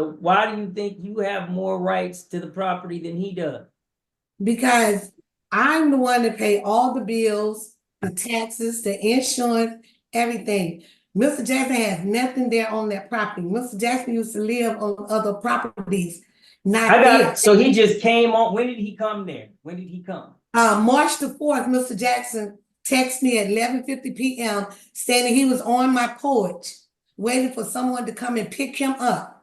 So why do you think you have more rights to the property than he does? Because I'm the one that pay all the bills, the taxes, the insurance, everything. Mr. Jackson has nothing there on that property. Mr. Jackson used to live on other properties, not I got there. it. So he just came on. When did he come there? When did he come? March the 4th, Mr. Jackson texted me at 11:50 p.m. stating he was on my porch waiting for someone to come and pick him up.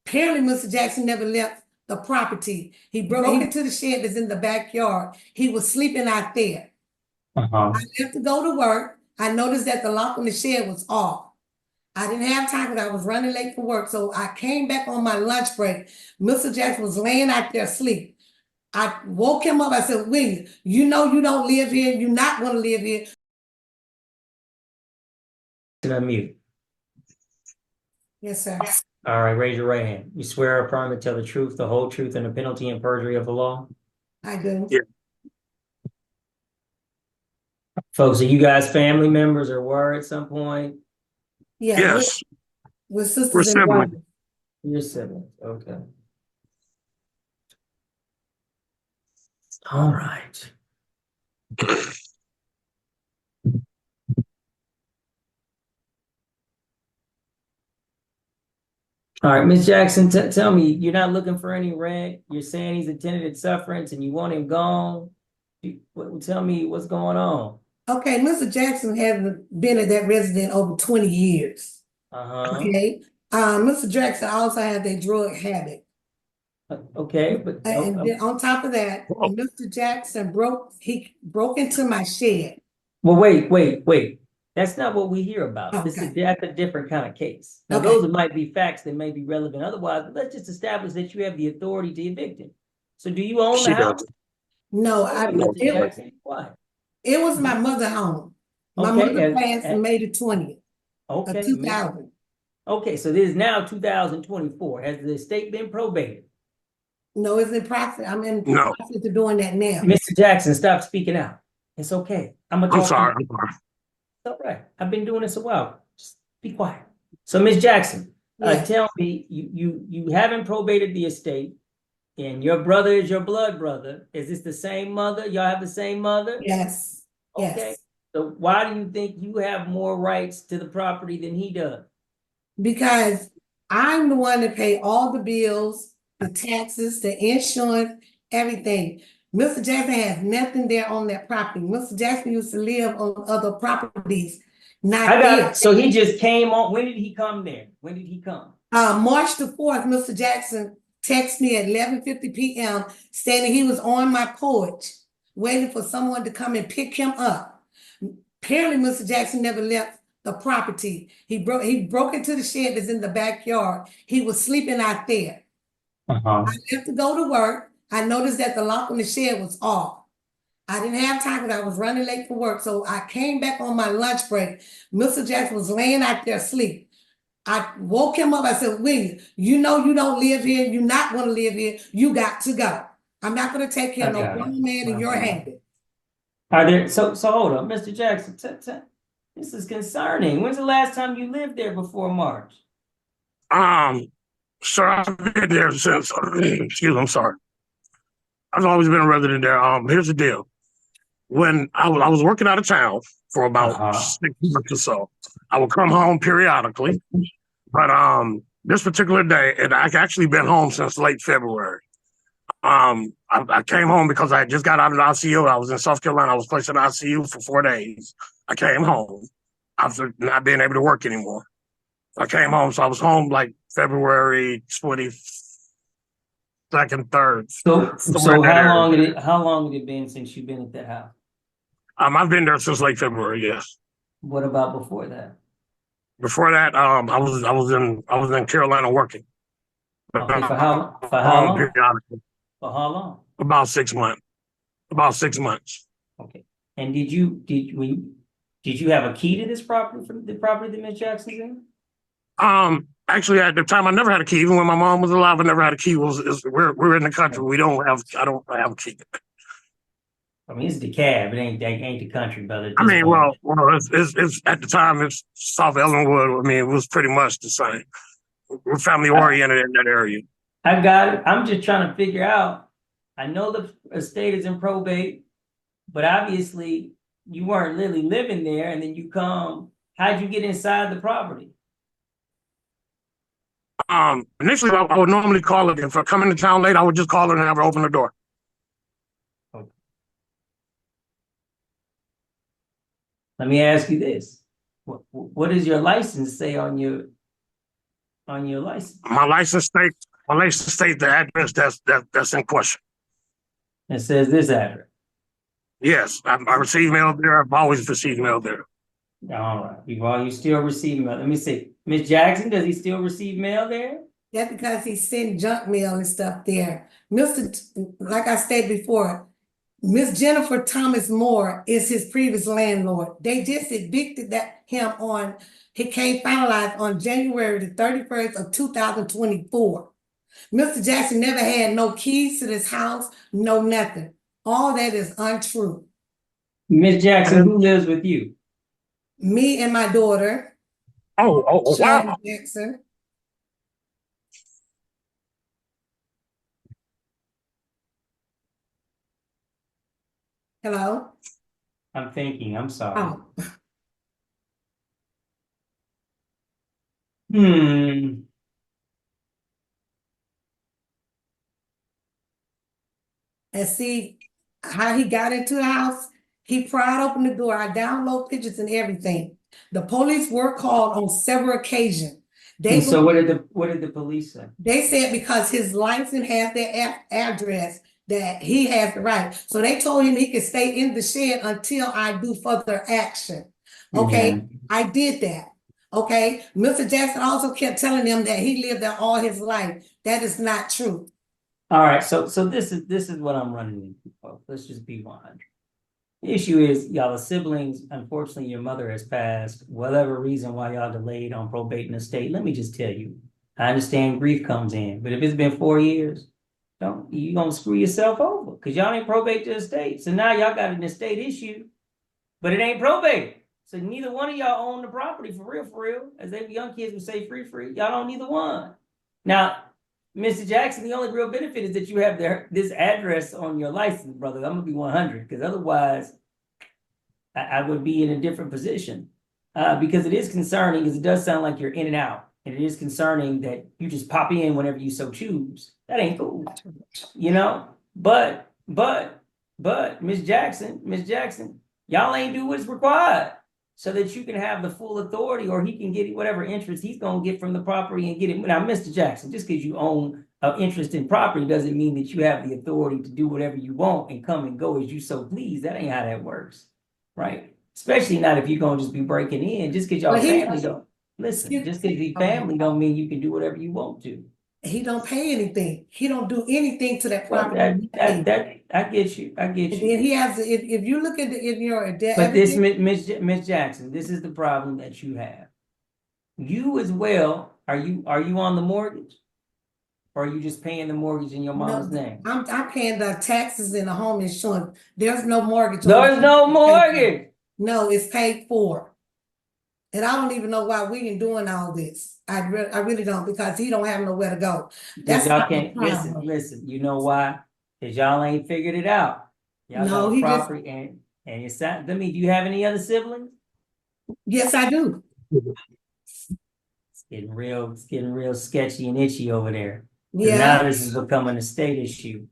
Apparently, Mr. Jackson never left the property. He broke into the shed that's in the backyard. He was sleeping out there. I left to go to work. I noticed that the lock on the shed was off. I didn't have time because I was running late for work. So I came back on my lunch break. Mr. Jackson was laying out there asleep. I woke him up. I said, William, you know you don't live here. You're not going to live here. Unmute. Yes, sir. All right, raise your right hand. You swear or affirm to tell the truth, the whole truth, and the penalty and perjury of the law? I do. Yeah. Folks, are you guys family members or were at some point? Yeah. Yes. We're sisters We're and siblings. brothers. Your siblings, okay. All right. All right, Ms. Jackson, tell me, you're not looking for any rent. You're saying he's attended sufferance and you want him gone. Tell me what's going on. Okay, Mr. Jackson hasn't been at that residence over 20 years. Okay. Mr. Jackson also had a drug habit. Okay, but And then on top of that, Mr. Jackson broke into my shed. well, wait. That's not what we hear about. Okay. That's a different kind of case. Now, Okay. those might be facts that may be relevant otherwise, but let's just establish that you have the authority to evict him. So do you own the house? No, it was my mother's home. My mother passed on May the 20th of 2000. Okay, so this is now 2024. Has the estate been probated? No, it's in process. I'm in process of doing that now. Mr. Jackson, stop speaking out. It's okay. I'm sorry. It's all right. I've been doing this a while. Just be quiet. So, Ms. Jackson, tell me, you haven't probated the estate, and your brother is your blood brother. Is this the same mother? Y'all have the same mother? Yes. Okay. Yes. So why do you think you have more rights to the property than he does? Because I'm the one that pay all the bills, the taxes, the insurance, everything. Mr. Jackson has nothing there on that property. Mr. Jackson used to live on other properties, not there. So he just came on. When did he come there? When did he come? March the 4th, Mr. Jackson texted me at 11:50 p.m. stating he was on my porch waiting for someone to come and pick him up. Apparently, Mr. Jackson never left the property. He broke into the shed that's in the backyard. He was sleeping out there. I left to go to work. I noticed that the lock on the shed was off. I didn't have time because I was running late for work. So I came back on my lunch break. Mr. Jackson was laying out there asleep. I woke him up. I said, William, you know you don't live here. You're not going to live here. You got to go. I'm not going to take care of no grown man in your habit. Are there so hold on, Mr. Jackson? This is concerning. When's the last time you lived there before March? Sir, I've been there since. Excuse me, I'm sorry. I've always been a resident there. Here's the deal. When I was working out of town for about 6 months or so, I would come home periodically. But this particular day, and I've actually been home since late February. I came home because I just got out of the ICU. I was in South Carolina. I was placed in the ICU for 4 days. I came home after not being able to work anymore. I came home, so I was home like February 22nd, 3rd. So how long had it been since you've been at that house? I've been there since late February. Yes. What about before that? Before that, I was in Carolina working. Okay, for how long? Periodically. For how long? About 6 months. About 6 months. Okay. And did you have a key to this property, from the property that Ms. Jackson's in? Actually, at the time, I never had a key. Even when my mom was alive, I never had a key. We're in the country. I don't have a key. I mean, it's DeKalb. It ain't the country, brother. I mean, it's at the time it's South Ellenwood. I mean, it was pretty much the same. we're family oriented in that area. I got it. I'm just trying to figure out. I know the estate is in probate, but obviously you weren't really living there, and then you come. How'd you get inside the property? Initially, I would normally call it. If I come into town late, I would just call her and have her open the door. Let me ask you this: what does your license say on your license? My license states the address that's in question. It says this address. Yes, I receive mail there. I've always received mail there. All right. You still receive mail. Let me see. Miss Jackson, does he still receive mail there? That's because he sent junk mail and stuff there. Like I said before, Miss Jennifer Thomas Moore is his previous landlord. They just evicted him he came finalized on January the 31st of 2024. Mr. Jackson never had no keys to this house, no nothing. All that is untrue. Miss Jackson, who lives with you? Me and my daughter, Oh, wow. Jackson. Hello? I'm thinking, I'm sorry. Oh. Hmm. And see how he got into the house? He pried open the door. I download pictures and everything. The police were called on several occasions. And so what did the police say? They said because his license has their address that he has the right. So they told him he could stay in the shed until I do further action. Okay, I did that. Okay, Mr. Jackson also kept telling them that he lived there all his life. That is not true. All right, so this is what I'm running into, folks. Let's just be 100. The issue is y'all are siblings. Unfortunately, your mother has passed. Whatever reason why y'all delayed on probating the estate, let me just tell you, I understand grief comes in, but if it's been 4 years, you gonna screw yourself over because y'all ain't probate the estate. So now y'all got an estate issue, but it ain't probated. So neither one of y'all own the property for real, as they young kids would say, free. Y'all don't neither one. Now, Mr. Jackson, the only real benefit is that you have this address on your license, brother. I'm gonna be 100 because otherwise, I would be in a different position. Because it is concerning, because it does sound like you're in and out, and it is concerning that you just pop in whenever you so choose. That ain't cool, you know. But Miss Jackson, y'all ain't do what's required so that you can have the full authority, or he can get whatever interest he's gonna get from the property and get it. Now, Mr. Jackson, just because you own an interest in property doesn't mean that you have the authority to do whatever you want and come and go as you so please. That ain't how that works, right? Especially not if you're gonna just be breaking in. Just because y'all family don't listen. Just because you family don't mean you can do whatever you want to. He don't pay anything. He don't do anything to that Well, property. I get you. And then he has, if you look at But this, Miss Jackson, this is the problem that you have. You as well, are you on the mortgage? Or are you just paying the mortgage in your mama's name? I'm paying the taxes and the home insurance. There's no mortgage. There's no mortgage. No, it's paid for. And I don't even know why we ain't doing all this. I really don't, because he don't have nowhere to go. That's y'all can't listen. You know why? Because y'all ain't figured it out. Y'all got a property and it's that. Do you have any other siblings? Yes, I do. It's getting real sketchy and itchy over there. Yeah. Now this is becoming a state issue.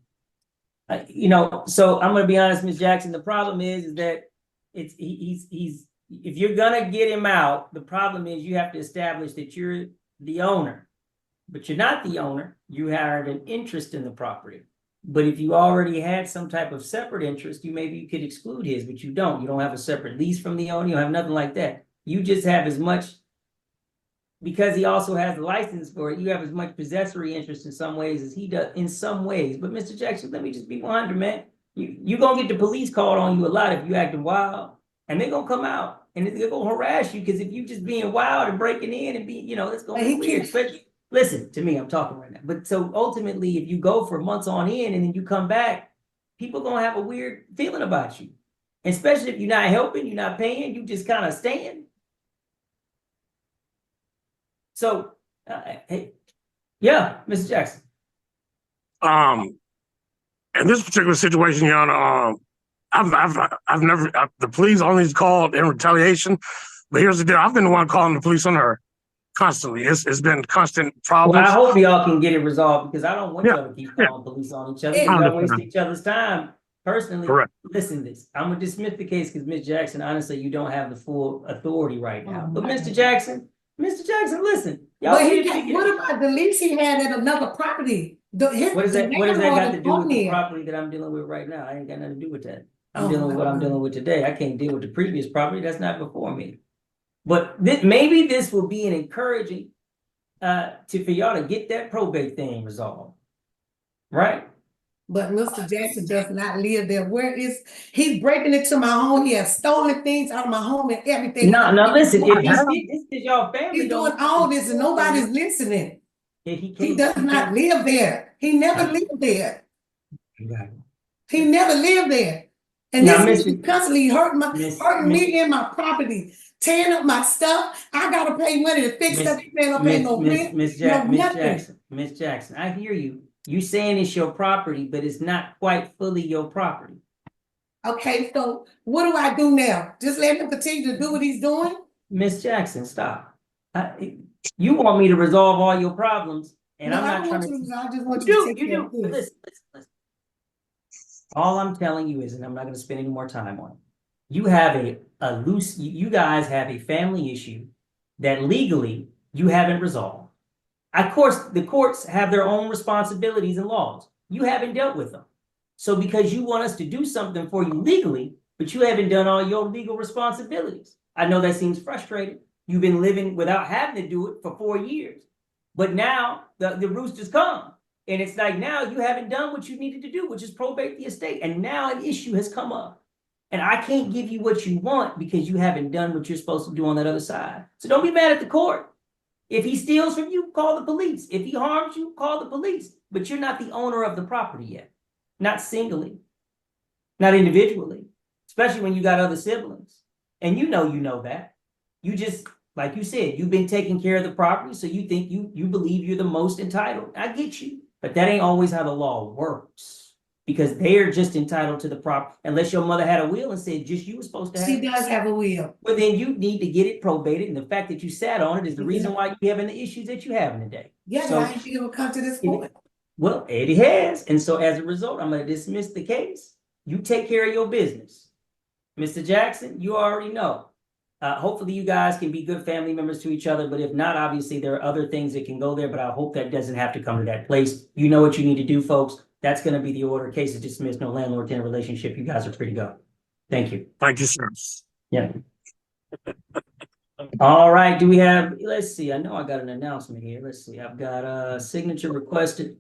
So I'm gonna be honest, Miss Jackson. The problem is that he's if you're gonna get him out, the problem is you have to establish that you're the owner, but you're not the owner. You have an interest in the property. But if you already had some type of separate interest, maybe you could exclude his, but you don't. You don't have a separate lease from the owner. You don't have nothing like that. You just have as much, because he also has the license for it, you have as much possessory interest in some ways as he does in some ways. But Mr. Jackson, let me just be 100, man. You gonna get the police called on you a lot if you acting wild, and they're gonna come out and they're gonna harass you, because if you just being wild and breaking in and it's gonna be weird. Especially, listen to me, I'm talking right now. But so ultimately, if you go for months on end and then you come back, people gonna have a weird feeling about you. Especially if you're not helping, you're not paying, you just kind of staying. So Hey, yeah, Mr. Jackson. In this particular situation, Your Honor, I've never, the police only called in retaliation, but here's the deal. I've been the one calling the police on her constantly. It's been constant Well, I problems. hope y'all can get it resolved because I don't want Yeah, y'all to keep yeah. calling police on each other. I Y'all waste understand. each other's time. Personally, Correct. listen to this. I'm gonna dismiss the case because Ms. Jackson, honestly, you don't have the full authority right now. Oh, But my Mr. Jackson, listen. Y'all But see it what about the lease he had at another property? What does that landlord got to is do with on the there. property that I'm dealing with right now? I ain't got nothing to do with that. I'm Oh, dealing with what I'm my dealing with today. I can't deal with the previous property. That's not before me. But maybe this will be an encouraging for y'all to get that probate thing resolved. Right? But Mr. Jackson does not live there. He's breaking into my home? He has stolen things out of my home and everything. No, listen, if have- this is your family, He's doing all this and nobody's listening. If he He can't, does not live there. He never lived there. He never lived there. And Now, this is constantly hurting Miss me and my property, tearing up my stuff. I gotta pay money to fix stuff. He ain't pay no rent, no nothing. Miss Jackson, I hear you. You saying it's your property, but it's not quite fully your property. Okay, so what do I do now? Just let him continue to do what he's doing? Miss Jackson, stop. You want me to resolve all your problems, and No, I'm I not don't trying want you to. to, I just want you to take You care do. of But this. listen. All I'm telling you is, and I'm not going to spend any more time on it. You have you guys have a family issue that legally you haven't resolved. Of course, the courts have their own responsibilities and laws. You haven't dealt with them. So because you want us to do something for you legally, but you haven't done all your legal responsibilities. I know that seems frustrating. You've been living without having to do it for 4 years. But now the roosters come. And it's like now you haven't done what you needed to do, which is probate the estate. And now an issue has come up. And I can't give you what you want because you haven't done what you're supposed to do on that other side. So don't be mad at the court. If he steals from you, call the police. If he harms you, call the police. But you're not the owner of the property yet. Not singly. Not individually. Especially when you got other siblings. And you know that. You just, like you said, you've been taking care of the property, so you think you believe you're the most entitled. I get you. But that ain't always how the law works. Because they're just entitled to the property. Unless your mother had a will and said just you were supposed to have She it. does have a will. Well, then you need to get it probated. And the fact that you sat on it is the reason why you're having the issues that you're having today. Yeah, So, I ain't think it would come to this point. well, Eddie has. And so as a result, I'm going to dismiss the case. You take care of your business. Mr. Jackson, you already know. Hopefully you guys can be good family members to each other, but if not, obviously there are other things that can go there, but I hope that doesn't have to come to that place. You know what you need to do, folks. That's going to be the order. Case is dismissed, no landlord-tenant relationship. You guys are free to go. Thank you. Thank you, sir. Yeah. All right, let's see, I know I got an announcement here. Let's see, I've got a signature requested